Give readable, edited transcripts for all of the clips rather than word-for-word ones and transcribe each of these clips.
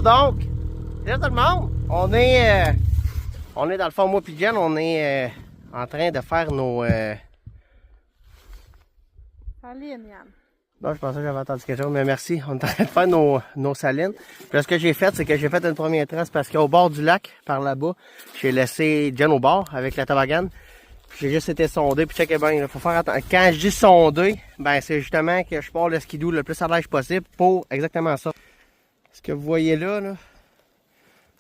Donc, là tout le monde, on est dans le fond, moi puis Jen, on est en train de faire nos... Salines, Yann. Non, je pensais que j'avais entendu quelque chose, mais merci. On est en train de faire nos salines. Puis là, ce que j'ai fait, c'est que j'ai fait une première trace parce qu'au bord du lac, par là-bas, j'ai laissé Jen au bord avec la toboggan. Puis j'ai juste été sondé, puis checker bien, il faut faire attention. Quand je dis sonder, ben c'est justement que je pars le skidoo le plus à l'aise possible pour exactement ça. Ce que vous voyez là,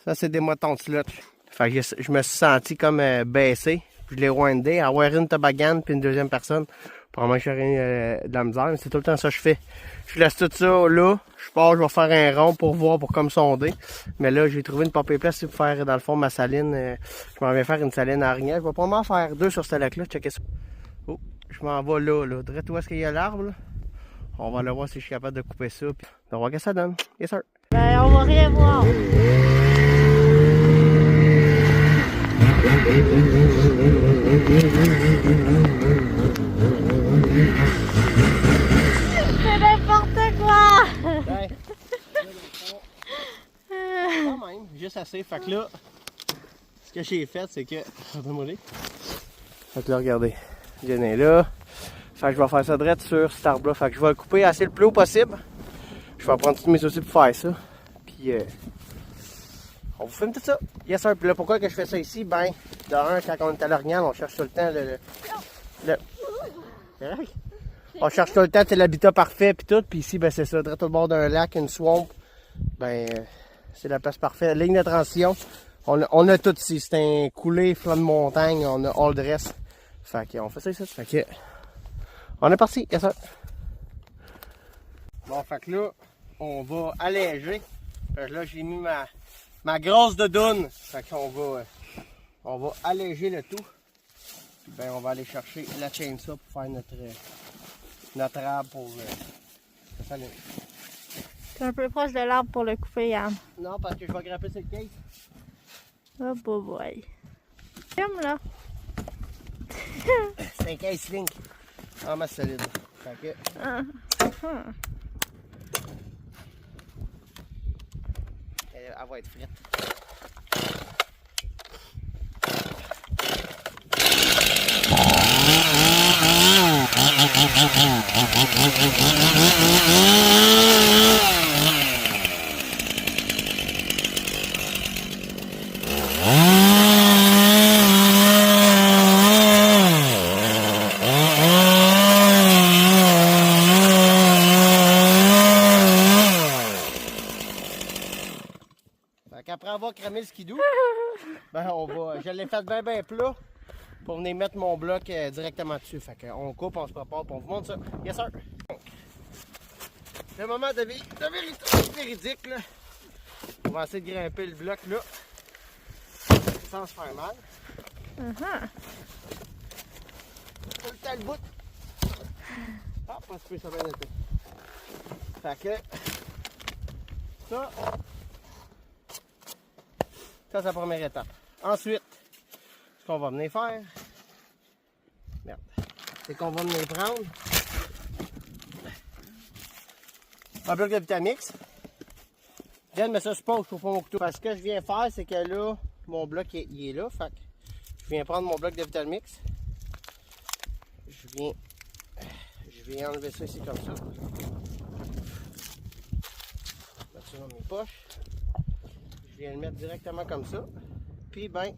ça c'est des motons de slotch. Fait que je me suis senti comme baissé. Puis je l'ai windé, avoir une toboggan puis une deuxième personne. Probablement que j'aurais de la misère, mais c'est tout le temps ça que je fais. Je laisse tout ça là, je pars, je vais faire un rond pour voir, pour comme sonder. Mais là, j'ai trouvé une papier place pour faire, dans le fond, ma saline. Je m'en vais faire une saline à Arignac. Je vais probablement faire 2 sur ce lac-là, checker ça. Oh, je m'en vais là. Direct où est-ce qu'il y a l'arbre, là. On va aller voir si je suis capable de couper ça, puis on va voir ce que ça donne. Yes, sir. Ben, on va rien voir. C'est n'importe quoi! Ben, quand même, juste assez. Fait que là, ce que j'ai fait, c'est que... Fait que là, regardez, Jen est là. Fait que je vais faire ça direct sur cet arbre-là. Fait que je vais le couper assez le plus haut possible. Je vais prendre toutes mes outils pour faire ça. Puis, on vous filme tout ça. Yes, sir. Puis là, pourquoi que je fais ça ici? Ben, de un, quand on est à l'Orignal, on cherche tout le temps on cherche tout le temps l'habitat parfait puis tout. Puis ici, ben c'est ça, direct au bord d'un lac, une swamp. Ben, c'est la place parfaite. Ligne de transition. On a tout ici. C'est un coulé, flanc de montagne. On a all dress. Fait qu'on fait ça ici. Fait que, on est parti. Yes, sir. Bon, fait que là, on va alléger. Là, j'ai mis ma grosse doudoune. Fait qu'on va alléger le tout. Puis ben, on va aller chercher la chainsaw pour faire notre arbre pour la saline. T'es un peu proche de l'arbre pour le couper, Yann. Non, parce que je vais grimper sur le case. Oh boy. Filme là. C'est un case link. Ah, ma solide. Fait que... Elle va être frite. Après avoir cramé le skidoo, ben je l'ai fait bien plat pour venir mettre mon bloc directement dessus. Fait qu'on coupe, on se prépare, puis on vous montre ça. Yes sir! Donc, le moment de véridique, là. On va essayer de grimper le bloc là, sans se faire mal. Tout le temps le bout. Ah, pas se peut, ça va bien été. Fait que, ça, c'est la première étape. Ensuite, ce qu'on va venir faire, merde, c'est qu'on va venir prendre un bloc de Vitamix. Jen, mais ça, je pose, faut pas mon couteau. Parce que ce que je viens faire, c'est que là, mon bloc il est là. Fait que je viens prendre mon bloc de Vitamix. Je viens enlever ça ici comme ça. Mettre ça dans mes poches. Je viens le mettre directement comme ça. Puis ben,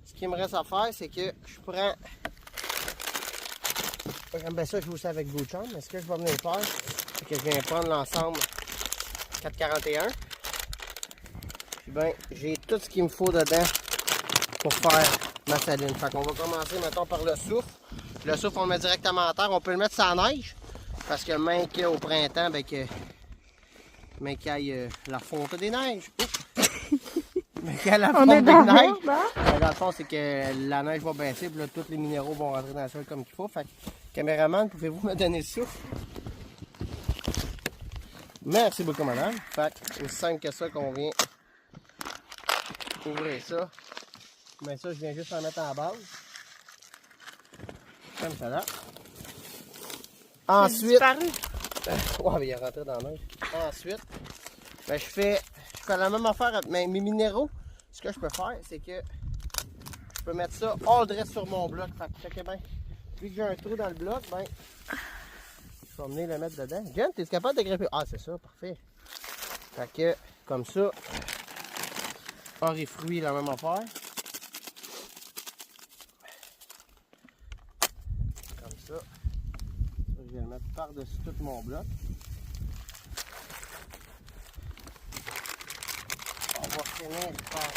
ce qu'il me reste à faire, c'est que je prends... J'aime bien ça, je joue aussi avec bout de chambre, mais ce que je vais venir faire, c'est que je viens prendre l'ensemble 441. Puis ben, j'ai tout ce qu'il me faut dedans pour faire ma saline. Fait qu'on va commencer, mettons, par le souffle. Le souffle, on le met directement à terre. On peut le mettre sur la neige, parce que même qu'au printemps, ben mais qu'il y ait la fonte des neiges. Mais qu'il y ait la fonte des neiges. Dans le fond, c'est que la neige va baisser, puis là, tous les minéraux vont rentrer dans le sol comme il faut. Fait que, caméraman, pouvez-vous me donner le souffle? Merci beaucoup, madame. Fait que, aussi simple que ça qu'on vient ouvrir ça. Mais ça, je viens juste en mettre à la base. Comme ça là. Ensuite, ouais, mais il est rentré dans la neige. Ensuite, ben, je fais fais la même affaire avec mes minéraux. Ce que je peux faire, c'est que je peux mettre ça all dress sur mon bloc. Fait que checkez bien. Vu que j'ai un trou dans le bloc, ben, je vais venir le mettre dedans. Jen, t'es capable de gripper? Ah, c'est ça, parfait. Fait que, comme ça, or et fruits, la même affaire. Comme ça. Je vais le mettre par-dessus tout mon bloc. On va finir par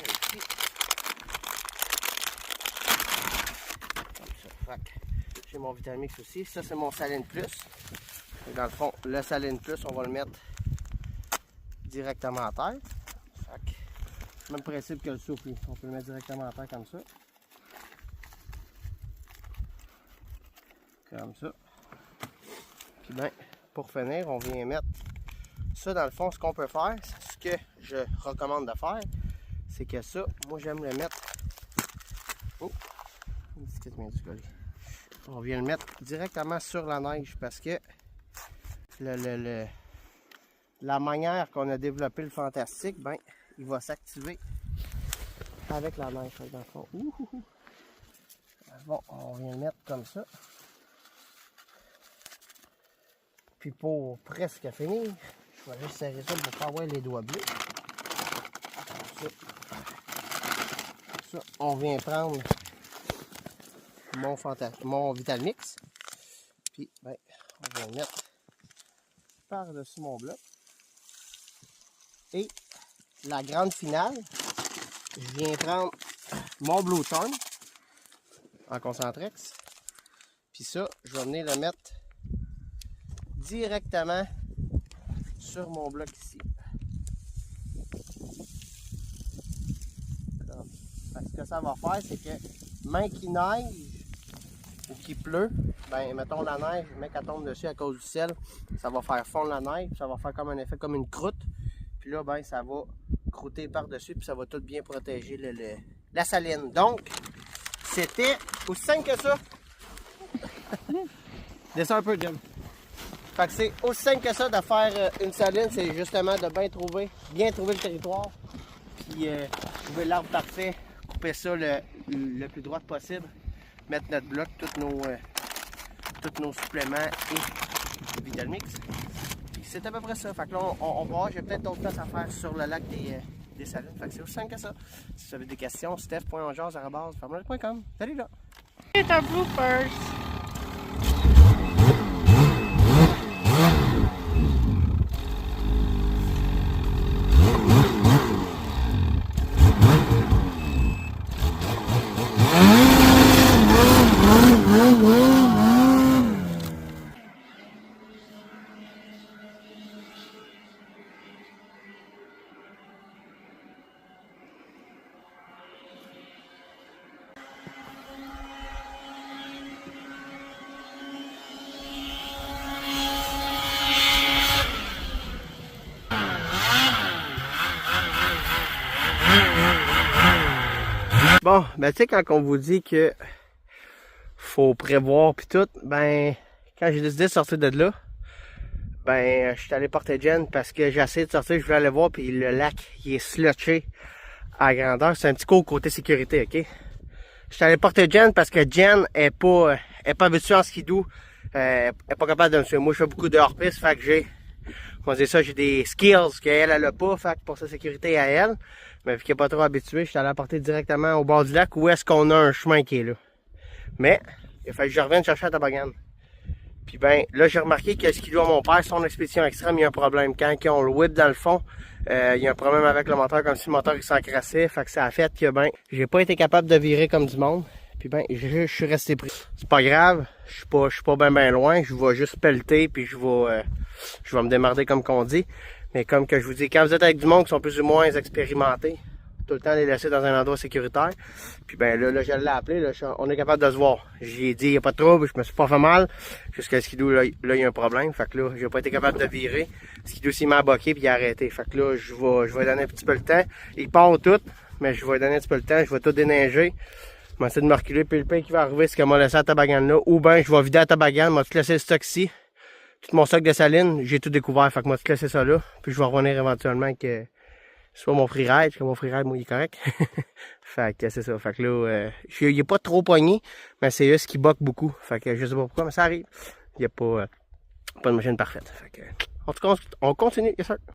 ici. Comme ça. Fait que j'ai mon Vitamix aussi. Ça, c'est mon Saline Plus. Et dans le fond, le Saline Plus, on va le mettre directement à terre. Fait que, même principe que le souffle. On peut le mettre directement à terre comme ça. Comme ça. Puis bien, pour finir, on vient mettre ça dans le fond. Ce qu'on peut faire, ce que je recommande de faire, c'est que ça, moi j'aime le mettre. Oh, une petite main du collier. On vient le mettre directement sur la neige parce que la manière qu'on a développé le fantastique, ben, il va s'activer avec la neige dans le fond. Bon, on vient le mettre comme ça. Puis pour presque finir, je vais juste serrer ça pour faire voir les doigts bleus. Ça, on vient prendre mon Vitamix. Puis, ben, on va le mettre par-dessus mon bloc. Et la grande finale, je viens prendre mon Blue Turn en Concentrex. Puis ça, je vais venir le mettre directement sur mon bloc ici. Ce que ça va faire, c'est que même qu'il neige ou qu'il pleut, ben mettons la neige, mais qu'elle tombe dessus à cause du sel, ça va faire fondre la neige, ça va faire comme un effet comme une croûte. Puis là, ben ça va croûter par-dessus, puis ça va tout bien protéger la saline. Donc, c'était aussi simple que ça. Descends un peu, Jim. Fait que c'est aussi simple que ça de faire une saline, c'est justement de bien trouver le territoire, puis trouver l'arbre parfait, couper ça le plus droit possible, mettre notre bloc, tous nos suppléments et Vitamix. C'est à peu près ça. Fait que là, on va voir, j'ai peut-être d'autres places à faire sur le lac des salines. Fait que c'est aussi simple que ça. Si vous avez des questions, steph.ongeance@farmland.com. Salut là! C'est un bloopers. Bon, ben tu sais, quand on vous dit que faut prévoir pis tout, ben quand j'ai décidé de sortir de là, ben je suis allé porter Jen parce que j'ai essayé de sortir, je voulais aller voir, puis le lac il est slotché à grandeur. C'est un petit coup côté sécurité, ok? Je suis allé porter Jen parce que Jen est pas habituée en skidoo, est pas capable de me suivre. Moi je fais beaucoup de hors-piste, fait que j'ai des skills qu'elle a pas, fait que pour sa sécurité à elle. Mais vu qu'elle n'est pas trop habituée, je suis allé la porter directement au bord du lac où est-ce qu'on a un chemin qui est là. Mais, il a fallu que je revienne chercher la toboggan. Puis ben, là j'ai remarqué que le skidoo à mon père, son expédition extrême, il y a un problème. Quand ils ont le whip dans le fond, il y a un problème avec le moteur, comme si le moteur il s'encrassait. Fait que ça a fait que ben, j'ai pas été capable de virer comme du monde. Puis ben, je suis resté pris. C'est pas grave, je suis pas ben loin, je vais juste pelleter, puis je vais me démarrer comme qu'on dit. Mais comme que je vous dis, quand vous êtes avec du monde qui sont plus ou moins expérimentés, tout le temps les laisser dans un endroit sécuritaire. Puis ben là je l'ai appelé, là, on est capable de se voir. J'ai dit, il n'y a pas de trouble, je me suis pas fait mal. Jusqu'à ce qu'il là, il y a un problème. Fait que là, j'ai pas été capable de virer. Ce qui s'il m'a bloqué puis il a arrêté. Fait que là, je vais donner un petit peu le temps. Il part tout, mais je vais donner un petit peu le temps. Je vais tout déneiger. Je vais essayer de me reculer. Puis le pain qui va arriver, c'est qu'elle m'a laissé la toboggan là. Ou ben je vais vider la toboggan, m'a tout laissé le stock ici. Tout mon stock de saline, j'ai tout découvert. Fait que moi, tout laissé ça là. Puis je vais revenir éventuellement avec soit mon freeride, parce que mon freeride, moi, il est correct. Fait que c'est ça. Fait que là, il est pas trop pogné, mais c'est juste qui boque beaucoup. Fait que je sais pas pourquoi, mais ça arrive. Il n'y a pas de machine parfaite. Fait que, en tout cas, on continue, yes sir.